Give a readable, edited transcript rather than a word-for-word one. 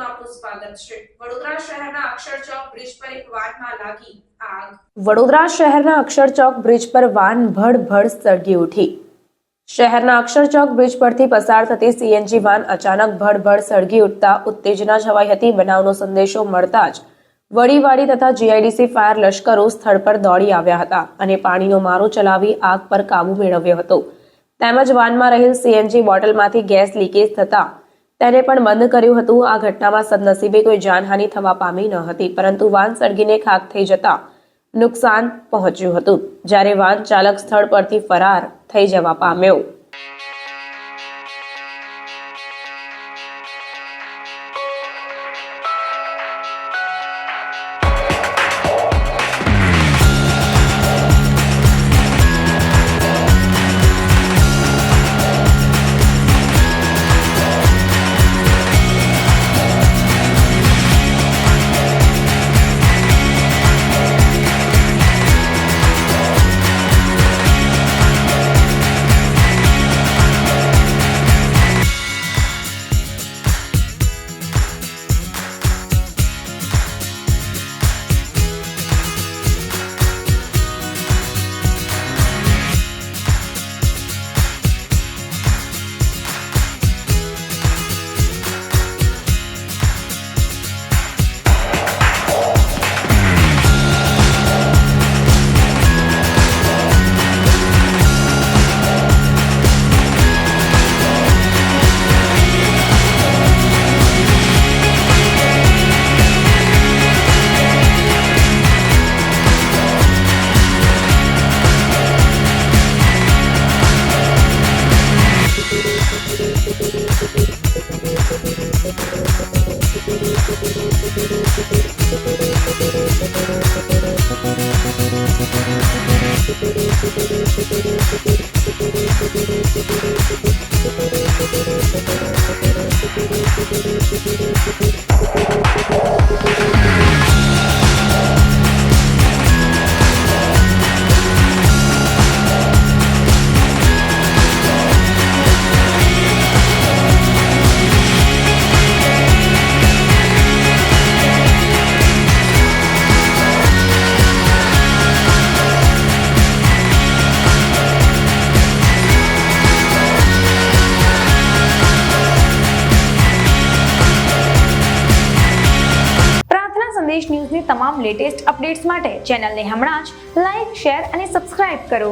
ન્યૂઝમાં આપનું સ્વાગત છે। વડોદરા શહેરના અક્ષરચોક બ્રિજ પર એક વાનમાં લાગી આગ। વડોદરા શહેરના અક્ષરચોક બ્રિજ પર વાન ભડભડ સળગી ઉઠી। શહેરના અક્ષરચોક બ્રિજ પરથી પસાર થતી સીએનજી વાન અચાનક ભડભડ સળગી ઉઠતા ઉત્તેજના છવાઈ હતી। બનાવનો સંદેશો મળતા જ વડીવાડી તથા જીઆઈડીસી ફાયર લશ્કરો સ્થળ પર દોડી આવ્યા હતા અને પાણીનો મારો ચલાવી આગ પર કાબુ મેળવ્યો હતો। તેમજ વાનમાં રહેલ સીએનજી બોટલમાંથી ગેસ લીકેજ થતા તેને પણ બંધ કર્યું હતું। આ ઘટનામાં સદનસીબે કોઈ જાનહાનિ થવા પામી ન હતી, પરંતુ વાન સળગીને ખાખ થઈ જતા નુકસાન પહોંચ્યું હતું, જ્યારે વાન ચાલક સ્થળ પરથી ફરાર થઈ જવા પામ્યો। સંદેશ ન્યૂઝની તમામ લેટેસ્ટ અપડેટ્સ માટે ચેનલને હમણાં જ લાઇક, શેર અને સબસ્ક્રાઇબ કરો।